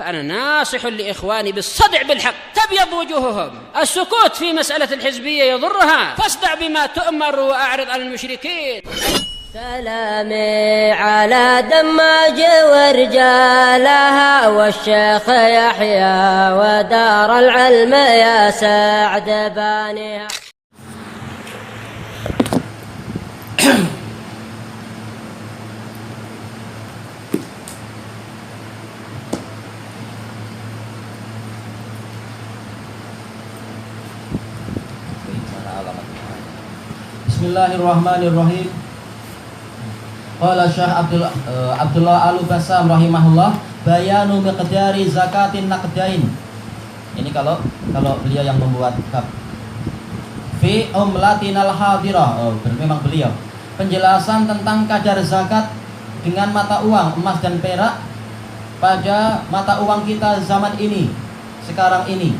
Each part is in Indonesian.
فأنا ناصح لإخواني بالصدع بالحق تبيض وجوههم. السكوت في مسألة الحزبية يضرها، فاصدع بما تؤمر وأعرض عن المشركين. سلامي على دماج ورجالها والشيخ يحيى ودار العلم يا سعد بانيها. Bismillahirrahmanirrahim. Qala Syekh Abdullah Al-Bassam rahimahullah, bayanu miqdari zakatin naqdain. Ini kalau beliau yang membuat bab. Fi umlatinal hadirah. Berarti memang beliau. Penjelasan tentang kadar zakat dengan mata uang emas dan perak pada mata uang kita zaman ini, sekarang ini.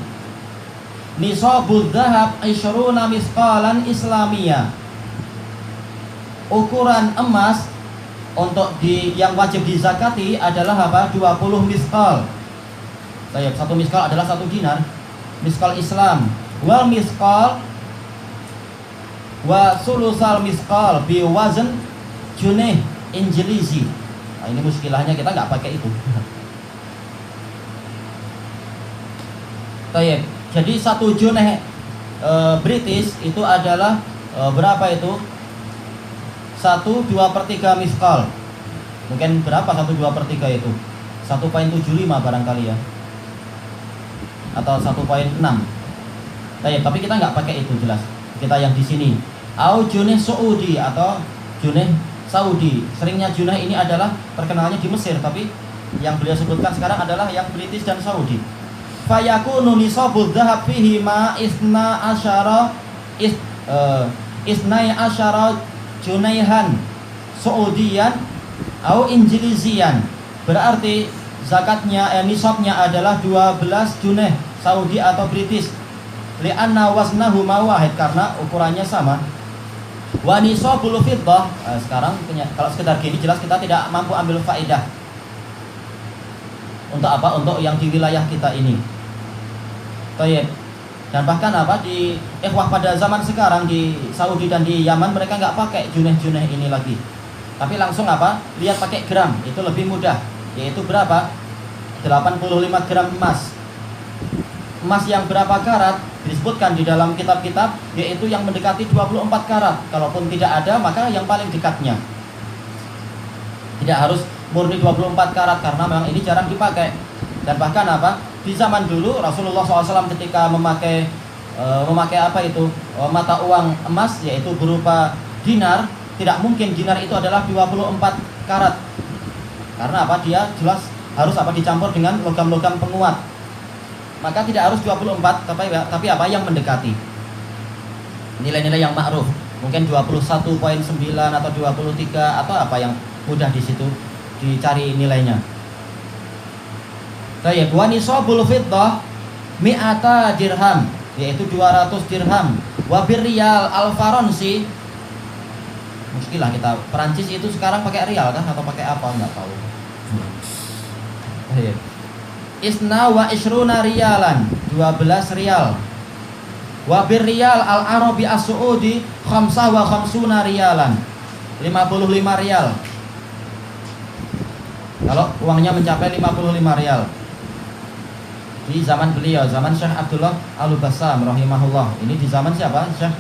Nisabul dhahab 20 misqalan islamiyah. Ukuran emas untuk yang wajib dizakati adalah apa? 20 misqal. Satu misqal adalah 1 dinar. Misqal Islam. Wal misqal wa sulusal misqal bi wazn junih Injilizi. Nah, ini muskilahnya kita nggak pakai itu. Tayyib. Jadi 1 junih British itu adalah berapa itu? 1/2/3 miskal. Mungkin berapa 1/2/3 itu? 1.75 barangkali ya, atau 1.6. Tapi kita nggak pakai itu, jelas. Kita yang di sini. Au junih Saudi atau junih Saudi. Seringnya junih ini adalah terkenalnya di Mesir, tapi yang beliau sebutkan sekarang adalah yang British dan Saudi. Fayakunu nisabud dhahab fihi ma isna asyara Junaihan Saudiyan atau Injilizian. Berarti zakatnya nisabnya adalah 12 junaih Saudi atau British. Li'anna waznahu wahid, karena ukurannya sama. Wa nisabul fiddah. Sekarang kalau sekedar gini jelas kita tidak mampu ambil faedah. Untuk apa? Untuk yang di wilayah kita ini. Tayyib. Dan bahkan apa, di ikhwah pada zaman sekarang di Saudi dan di Yaman mereka nggak pakai junaih ini lagi, tapi langsung apa, lihat pakai gram, itu lebih mudah. Yaitu berapa? 85 gram emas. Emas yang berapa karat disebutkan di dalam kitab-kitab, yaitu yang mendekati 24 karat. Kalaupun tidak ada, maka yang paling dekatnya. Tidak harus murni 24 karat, karena memang ini jarang dipakai. Dan bahkan apa, di zaman dulu Rasulullah SAW ketika memakai apa itu, mata uang emas, yaitu berupa dinar, tidak mungkin dinar itu adalah 24 karat. Karena apa, dia jelas harus apa, dicampur dengan logam-logam penguat. Maka tidak harus 24, tapi apa, yang mendekati nilai-nilai yang ma'ruf. Mungkin 21.9 atau 23 atau apa yang mudah di situ dicari nilainya. Tayyib. Wa nisabul fiddah mi'ata dirham, yaitu 200 dirham. Wa birriyal al-faransi. Muskilah kita, Perancis itu sekarang pakai rial kan atau pakai apa enggak tahu. Tayyib. Isna wa isruna rialan, 12 rial. Wa birriyal al-arabi as-saudi khamsah wa khamsuna rialan, 55 rial. Kalau uangnya mencapai 55 rial. Di zaman beliau, zaman Syekh Abdullah Al-Bassam rahimahullah. Ini di zaman siapa? Syekh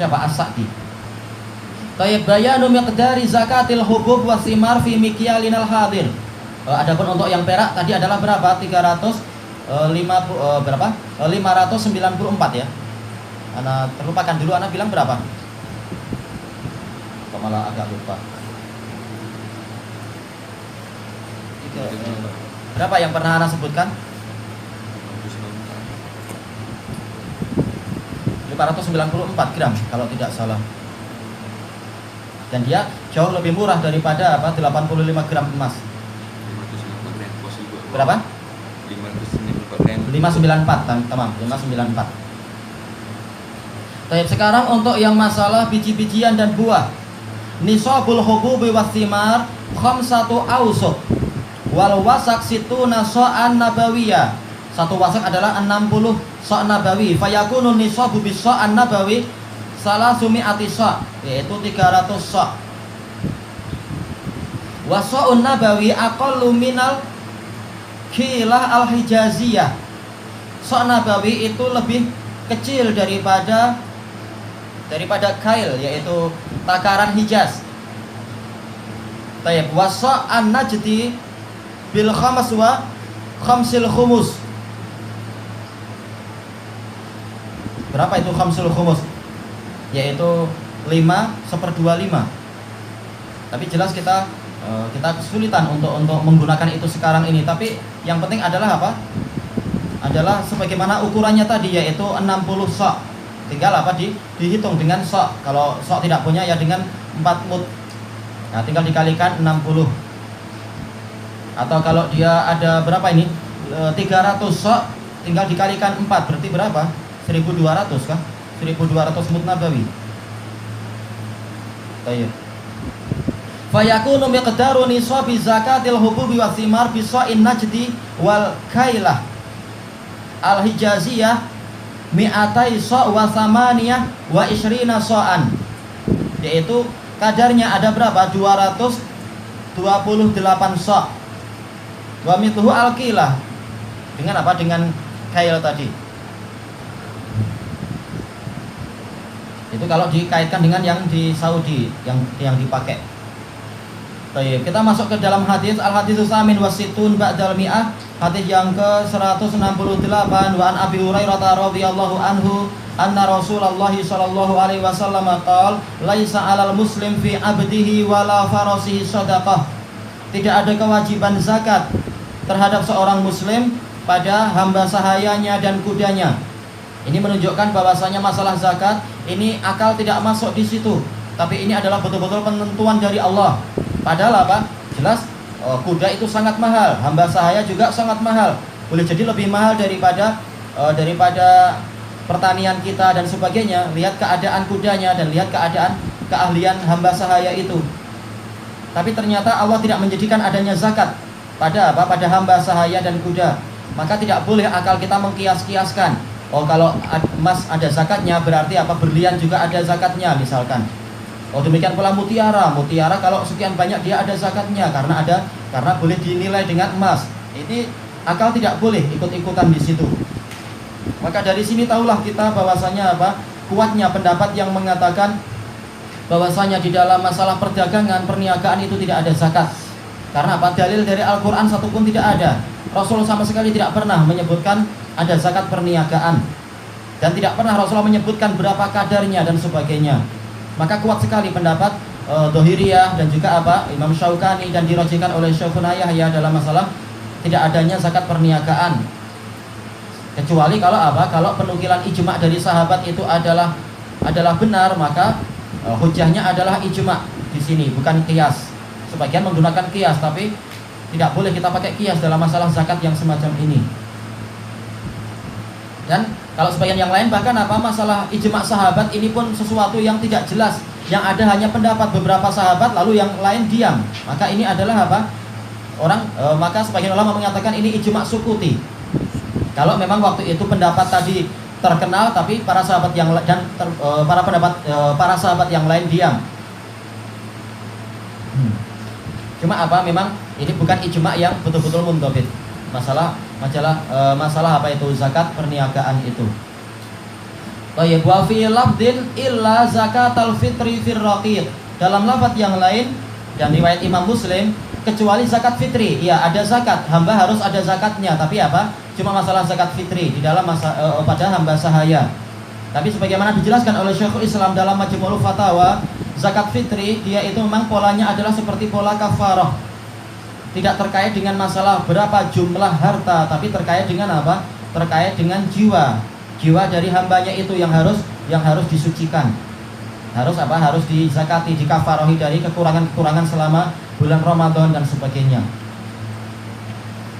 As-Sa'di. Tayyib. Bayanu miqdari zakatil hubub wa simar fi mikyalinal hadir. Adapun untuk yang perak tadi adalah berapa? 594 ya. Ana terlupakan dulu, ana bilang berapa? Kok malah agak lupa. Berapa yang pernah Ana sebutkan? 594 gram kalau tidak salah. Dan dia jauh lebih murah daripada apa, 85 gram emas. Berapa? 594, tamam, 594. Baik, sekarang untuk yang masalah biji-bijian dan buah. Nisabul hububi wathimar khamsatu awsuq Wal wasak situna sa'an nabawiyah. Satu wasak adalah 60 sa' nabawi. Fayakunu nisabu bis sa'an nabawi salasumi'ati sa', yaitu 300 sa'. Wa sa'un nabawi aqallu minal kilah al-hijaziyah. Sa' nabawi itu lebih kecil daripada kail, yaitu takaran Hijaz. Tayyib. Wa sa'an najdi bil khamas wa khamsil khumus. Berapa itu khamsul khumus? Yaitu 5/25. Tapi jelas kita kesulitan untuk menggunakan itu sekarang ini. Tapi yang penting adalah apa? Adalah sebagaimana ukurannya tadi, yaitu 60 sa'. Tinggal apa dihitung dengan sa'. Kalau sa' tidak punya ya dengan 4 mud. Nah, tinggal dikalikan 60. Atau kalau dia ada berapa ini? 300 sa', tinggal dikalikan 4, berarti berapa? 1200 kah? 1200 mud nabawi. Baik. Fayakunu miqdaru nisabi zakatil hububi wathimar bi sa'in najdi wal kailah al-hijaziyah mi'atai sa' wa thamaniyah wa ishrina sa'an. Yaitu kadarnya ada berapa? 228 sa'. Wa mithluhu al-kilah. Dengan apa? Dengan kail tadi. Itu kalau dikaitkan dengan yang di Saudi yang dipakai. Baik, kita masuk ke dalam hadis al-haditsus samin wasitun ba'dal mi'ah. Hadis yang ke-168 wa an Abi Hurairah radhiyallahu anhu anna Rasulullah sallallahu alaihi wasallam qala laisa 'alal muslim fi 'abdihi wala farasihi shadaqah. Tidak ada kewajiban zakat terhadap seorang muslim pada hamba sahayanya dan kudanya. Ini menunjukkan bahwasanya masalah zakat ini akal tidak masuk di situ, tapi ini adalah betul-betul penentuan dari Allah. Padahal apa? Jelas kuda itu sangat mahal, hamba sahaya juga sangat mahal. Boleh jadi lebih mahal daripada pertanian kita dan sebagainya. Lihat keadaan kudanya dan lihat keahlian hamba sahaya itu. Tapi ternyata Allah tidak menjadikan adanya zakat pada hamba sahaya dan kuda. Maka tidak boleh akal kita mengkias-kiaskan. Oh, kalau emas ada zakatnya, berarti apa? Berlian juga ada zakatnya misalkan. Oh, demikian pula mutiara kalau sekian banyak dia ada zakatnya karena boleh dinilai dengan emas. Ini akal tidak boleh ikut-ikutan di situ. Maka dari sini tahulah kita bahwasanya apa? Kuatnya pendapat yang mengatakan bahwasanya di dalam masalah perdagangan, perniagaan itu tidak ada zakat. Karena apa? Dalil dari Al-Quran satupun tidak ada. Rasulullah sama sekali tidak pernah menyebutkan ada zakat perniagaan. Dan tidak pernah Rasulullah menyebutkan berapa kadarnya dan sebagainya. Maka kuat sekali pendapat Dohiriyah dan juga apa? Imam Syaukani dan dirajikan oleh Syekhuna Yahya dalam masalah tidak adanya zakat perniagaan. Kecuali kalau apa? Kalau penukilan ijma' dari sahabat itu adalah benar, maka hujahnya adalah ijma' di sini, bukan qiyas. Sebagian menggunakan qiyas, tapi tidak boleh kita pakai qiyas dalam masalah zakat yang semacam ini. Dan kalau sebagian yang lain bahkan apa? Masalah ijma' sahabat ini pun sesuatu yang tidak jelas, yang ada hanya pendapat beberapa sahabat lalu yang lain diam. Maka ini adalah apa? Maka sebagian ulama mengatakan ini ijma' sukuti. Kalau memang waktu itu pendapat tadi terkenal, tapi para sahabat yang para sahabat yang lain diam. Cuma apa? Memang ini bukan ijma' yang betul-betul mundhabit. Masalah apa itu zakat perniagaan itu. Baik, wa fi lafdin illa zakatal fitri fir raqiq. Dalam lafaz yang lain dan riwayat Imam Muslim, kecuali zakat fitri. Ya, ada zakat, hamba harus ada zakatnya, tapi apa? Cuma masalah zakat fitri di dalam pada hamba sahaya. Tapi sebagaimana dijelaskan oleh Syekhul Islam dalam Majmu'ul Fatawa, zakat fitri dia itu memang polanya adalah seperti pola kafarah. Tidak terkait dengan masalah berapa jumlah harta, tapi terkait dengan apa? Terkait dengan jiwa. Jiwa dari hambanya itu yang harus disucikan. Harus apa? Harus dizakati, dikafarahi dari kekurangan-kekurangan selama bulan Ramadan dan sebagainya.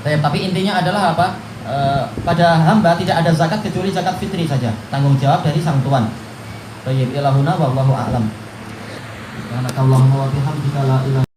Tapi intinya adalah apa? Pada hamba tidak ada zakat kecuali zakat fitri saja. Tanggung jawab dari sang tuan. Baik, ilahuna wallahu a'lam. Subhanakallahumma wa bihamdika la ilaha